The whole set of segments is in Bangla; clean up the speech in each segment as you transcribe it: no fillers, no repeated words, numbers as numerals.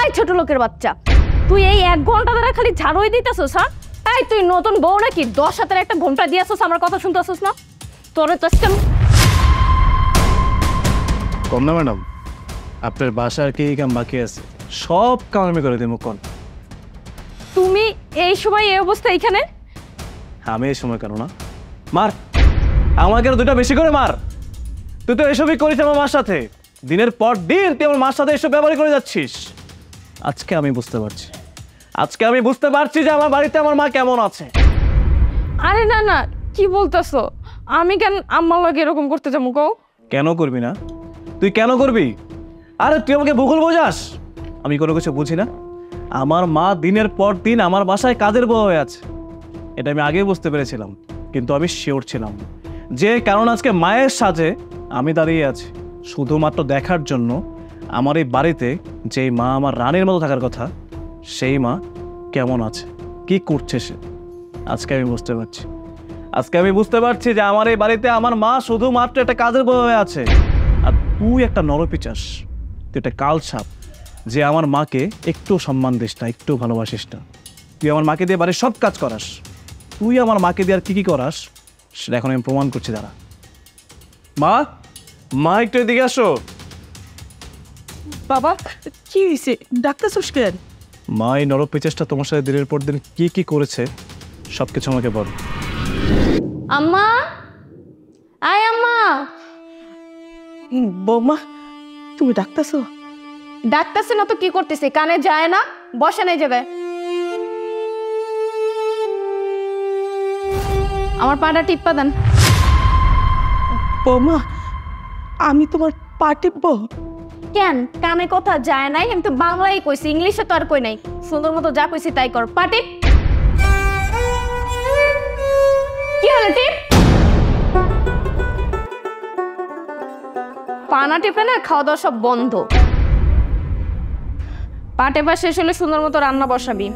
এই ছোট লোকের বাচ্চা, তুই এই 1 ঘন্টা ধরে খালি ঝাড়ুই দিতেছস? হ্যাঁ, এই তুই নতুন বউ নাকি? 10 হাতের একটা ঘোমটা দিয়েছস, আমার কথা শুনতেছস না? তোরে তো কম না ম্যাডাম, আপনার বাসার কি কাম বাকি আছে? সব কাম আমি করে দেবো। কোন তুমি এই সময় এই অবস্থা এখানে? আমি এই সময় কেন না? মার আমাকে আরো 2টা বেশি করে মার। তুই তো এসবই করিস আমার মার সাথে, দিনের পর দিন তুই আমার মার সাথে এসব ব্যবহার করে যাচ্ছিস। আজকে আমি বুঝতে পারছি যে আমার বাড়িতে আমার মা কেমন আছে। আরে না না, কি বলতেছো? আমি কেন আম্মার লাগে এরকম করতে যাবো? কও। কেন করবি না? তুই কেন করবি? আরে তুই আমাকে ভূগোল বোঝাস? আমি কোনো কিছু বুঝি না? আমার মা দিনের পর দিন আমার বাসায় কাজের বউ হয়ে আছে, এটা আমি আগেই বুঝতে পেরেছিলাম, কিন্তু আমি শিওর ছিলাম যে কারণ আজকে মায়ের সাজে আমি দাঁড়িয়ে আছি শুধুমাত্র দেখার জন্য আমার এই বাড়িতে যেই মা আমার রানীর মতো থাকার কথা, সেই মা কেমন আছে, কি করছে সে। আজকে আমি বুঝতে পারছি যে আমার এই বাড়িতে আমার মা শুধুমাত্র একটা কাজের বউ হয়ে আছে, আর তুই একটা নরপিচাস, তুই একটা কালসাপ যে আমার মাকে একটু সম্মান দিস না, একটু ভালোবাসিস না। তুই আমার মাকে দিয়ে বাড়ির সব কাজ করাস, তুই আমার মাকে দিয়ে আর কি কি করাস সেটা এখন আমি প্রমাণ করছি। দাঁড়া মা একটু এদিকে আসো। বাবা কি হয়েছে, ডাক্তারছস কেন? মা এই নরপিচাসটা তোমার সাথে দিনের পর দিন কি কি করেছে সব কিছু আমাকে বল। আম্মা, আয় আম্মা। বৌমা তুমি ডাক্তারছো? ডাকতেছে না তো কি করতেছে? কানে যায় না? বসে নাই যাবে। আমার পাটা টিপ্পা দেন। বৌমা আমি তোমার পা টিপবো? কেন, কানে কথা যায় নাই? আমি তো বাংলায় কইছি, ইংলিশে তো আর কই নাই। সুন্দর মতো যা কইছি তাই কর। পাটি কি হলো? টিপ পানা টিপে না, খাওয়া দাওয়া সব বন্ধ। পাটে পা শেষ হলে সুন্দর মতো রান্না বসাবি,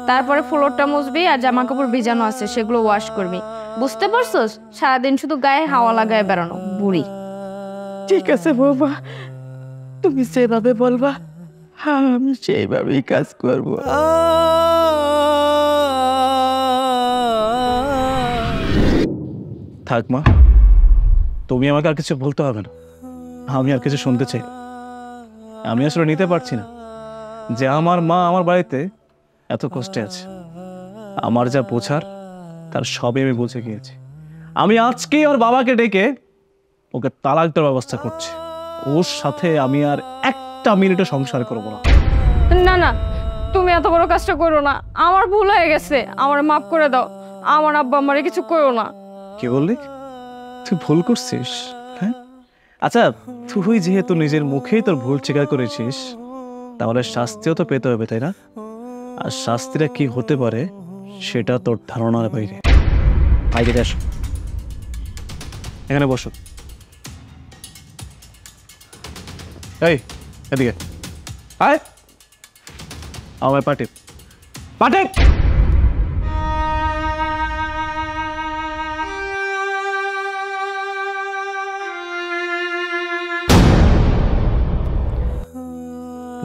তারপরে ফ্লোরটা মুছবি, আর জামা কাপড় ভিজানো আছে সেগুলো ওয়াশ করবি। বুঝতে পারছস? সারাদিন শুধু গায়ে হাওয়া লাগায় বেড়ানো বুড়ি। ঠিক আছে বৌমা, তুমি যেভাবে বলবা আমি সেইভাবেই কাজ করব। থাক মা, তুমি আমাকে আর কিছু বলতে হবে না, আমি আর কিছু শুনতে চাই। আমি আসলে নিতে পারছি না যে আমার মা আমার বাড়িতে এত কষ্টে আছে। আমার যা বোঝার তার সবই আমি বুঝে গিয়েছি। আমি আজকেই ওর বাবাকে ডেকে ওকে তালাক দেওয়ার ব্যবস্থা করছি। ওর সাথে আমি আর একটা মিনিটও সংসার করবো না। না না, তুমি এত বড় কাজটা করো না। আমার ভুল হয়ে গেছে, আমার মাফ করে দাও। আমার আব্বা আমারে কিছু করো না। কি বললি? তুই ভুল করছিস? হ্যাঁ, আচ্ছা তুই যেহেতু নিজের মুখেই তোর ভুল স্বীকার করেছিস, তাহলে শাস্তিও তো পেতে হবে, তাই না? আর শাস্তিটা কি হতে পারে সেটা তোর ধারণার বাইরে। বাইরে আসো, এখানে বসো। এই এদিকে আয়, আমার পাটে পাটে।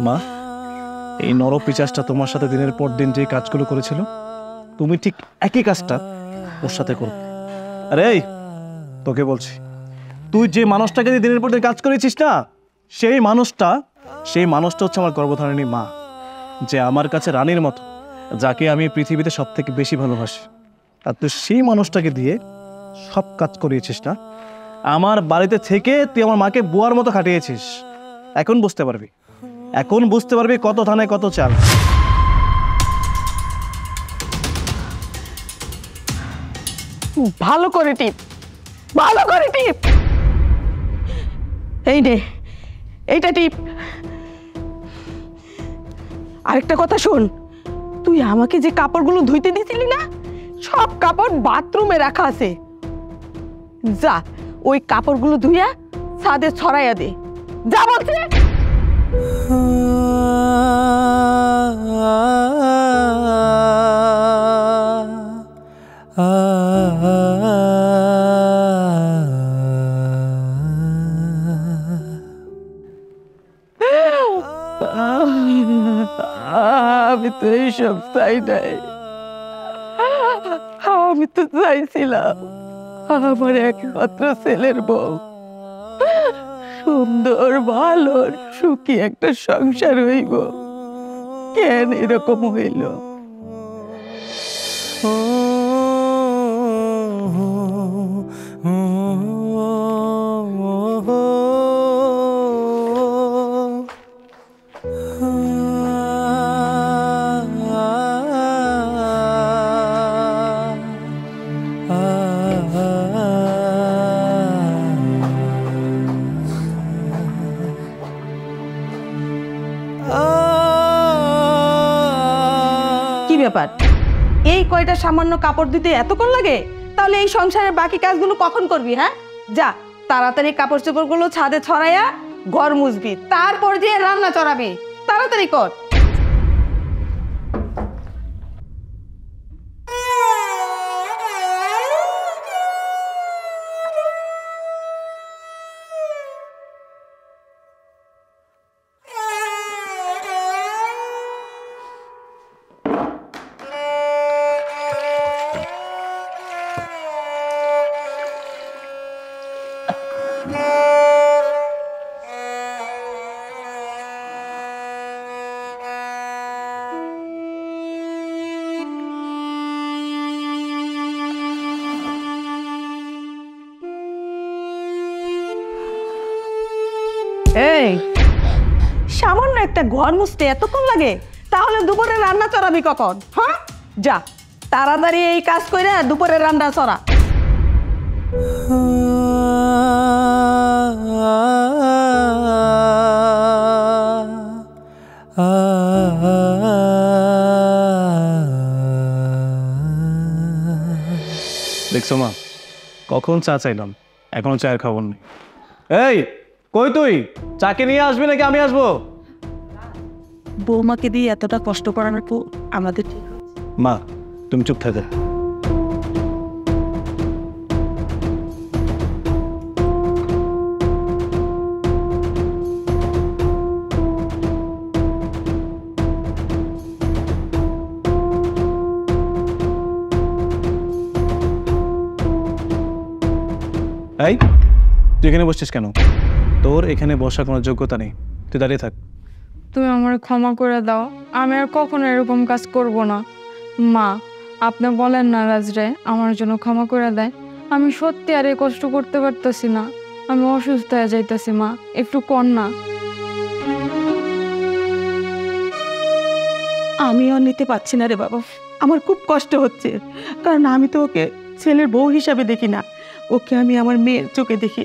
মা, এই নরপিচাসটা তোমার সাথে দিনের পর দিন যে কাজগুলো করেছিল, তুমি ঠিক একই কাজটা ওর সাথে করো। আরে এই তোকে বলছি, তুই যে মানুষটাকে দিয়ে দিনের পর দিন কাজ করেছিস না, সেই মানুষটা হচ্ছে আমার গর্ভধারিণী মা, যে আমার কাছে রানীর মতো, যাকে আমি পৃথিবীতে সব থেকে বেশি ভালোবাসি। আর তুই সেই মানুষটাকে দিয়ে সব কাজ করিয়েছিস না। আমার বাড়িতে থেকে তুই আমার মাকে বুয়ার মতো খাটিয়েছিস। এখন বুঝতে পারবি কত ধানে কত চাল। ভালো করে টিপ, ভালো করে টিপ। এই নে, এইটা টিপ। আরেকটা কথা শোন, তুই আমাকে যে কাপড়গুলো ধুইতে দিছিলি না, সব কাপড় বাথরুমে রাখা আছে। যা ওই কাপড়গুলো ধুইয়া ছাদে ছড়াইয়া দে, যা বলছে। আমি তো এইসব চাই নাই। আমি তো চাইছিলাম আমার একমাত্র ছেলের বউ সুন্দর ভালো সুখী একটা সংসার হইব। কেন এরকম হইল? কি ব্যাপার, এই কয়টা সামান্য কাপড় দিতে এতক্ষণ লাগে? তাহলে এই সংসারের বাকি কাজগুলো কখন করবি? হ্যাঁ, যা তাড়াতাড়ি কাপড় চোপড়গুলো ছাদে ছড়াইয়া ঘর মুছবি, তারপর দিয়ে রান্না চড়াবি। তাড়াতাড়ি কর। এই সামান্য একটা ঘর মুছতে এতক্ষণ লাগে, তাহলে দুপুরে রান্না চড়াবি কখন? হ্যাঁ, যা তাড়াতাড়ি এই কাজ করে দুপুরে রান্না চড়া। দেখছো মা, কখন চা চাইলাম, এখনো চায়ের খবর নেই। এই কই তুই? চাকে নিয়ে আসবি নাকি আমি আসবো? বৌমাকে দিয়ে এতটা কষ্ট করানোর পর আমাদের মা তুমি চুপ থাকো। এই তুই এখানে বসছিস কেন? তোর এখানে বসার কোনো যোগ্যতা নেই, তুই দাঁড়িয়ে থাক। তুমি আমার ক্ষমা করে দাও, আমি আর কখনো এরকম কাজ করব না। মা, আপনি বলেন না রাজরে আমার জন্য ক্ষমা করে দেয়। আমি সত্যি আর এই কষ্ট করতে পারতেছি না, আমি অসুস্থ হয়ে যাইতেছি। মা একটু কর না। আমিও নিতে পারছি না রে বাবা, আমার খুব কষ্ট হচ্ছে, কারণ আমি তো ওকে ছেলের বউ হিসাবে দেখি না, ওকে আমি আমার মেয়ের চোখে দেখি।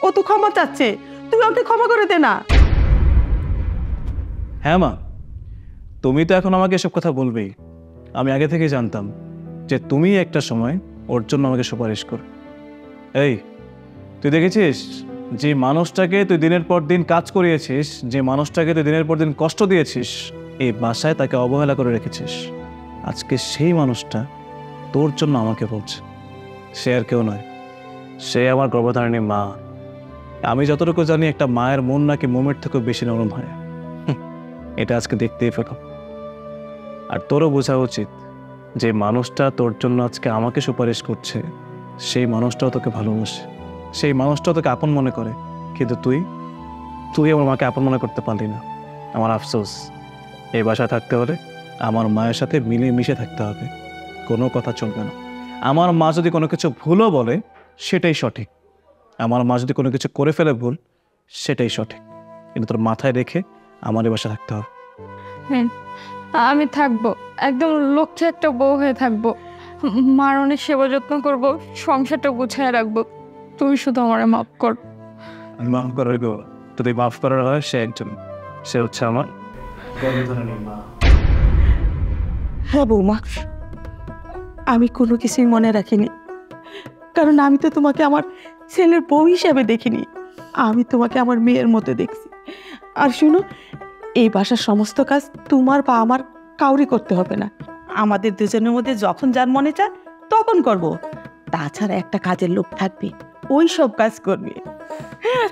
ও তো ক্ষমা চাচ্ছে, তুমি ওকে ক্ষমা করে দে না। হ্যাঁ মা, তুমি তো এখন আমাকে এসব কথা বলবেই। আমি আগে থেকে জানতাম যে তুমি একটা সময় ওর জন্য আমাকে সুপারিশ কর। এই তুই দেখেছিস যে মানুষটাকে তুই দিনের পর দিন কাজ করিয়েছিস, যে মানুষটাকে তুই দিনের পর দিন কষ্ট দিয়েছিস, এই বাসায় তাকে অবহেলা করে রেখেছিস। আজকে সেই মানুষটা তোর জন্য আমাকে বলছে। সে আর কেউ নয়, সে আমার গর্ভধারিণী মা। আমি যতটুকু জানি একটা মায়ের মন নাকি মোমের থেকেও বেশি নরম হয়। এটা আজকে দেখতেই পেলাম। আর তোরও বোঝা উচিত যে মানুষটা তোর জন্য আজকে আমাকে সুপারিশ করছে, সেই মানুষটাও তোকে ভালোবাসে, সেই মানুষটাও তোকে আপন মনে করে। কিন্তু তুই আমার মাকে আপন মনে করতে পারলি না। আমার আফসোস। এই বাসায় থাকতে হলে আমার মায়ের সাথে মিলে মিশে থাকতে হবে, কোনো কথা চলবে না। আমার মা যদি কোনো কিছু ভুলও বলে সেটাই সঠিক, আমার মা যদি কোনো কিছু করে ফেলে ভুল সেটাই সঠিক, কিন্তু তোর মাথায় রেখে আমার এই বাসায় থাকতে হবে। হ্যাঁ, আমি থাকবো, একদম লক্ষ্যে একটা বউ হয়ে থাকবো। মার অনেক সেবা যত্ন করবো, সংসারটা গুছিয়ে রাখবো। তুই শুধু আমারে মাফ কর। আমি মাফ করার গো, যদি মাফ করার হয় সে একজন, সে হচ্ছে আমার মা। হ্যাঁ বৌমা, আমি কোনো কিছুই মনে রাখিনি, কারণ আমি তো তোমাকে আমার ছেলের বউ হিসাবে দেখিনি, আমি তোমাকে আমার মেয়ের মতো দেখছি। আর শুনো, এই বাসার সমস্ত কাজ তোমার বা আমার কাউরি করতে হবে না, আমাদের দুজনের মধ্যে যখন যার মনে চায় তখন করব। তাছাড়া একটা কাজের লোক থাকবে, ওই সব কাজ করবে। হ্যাঁ,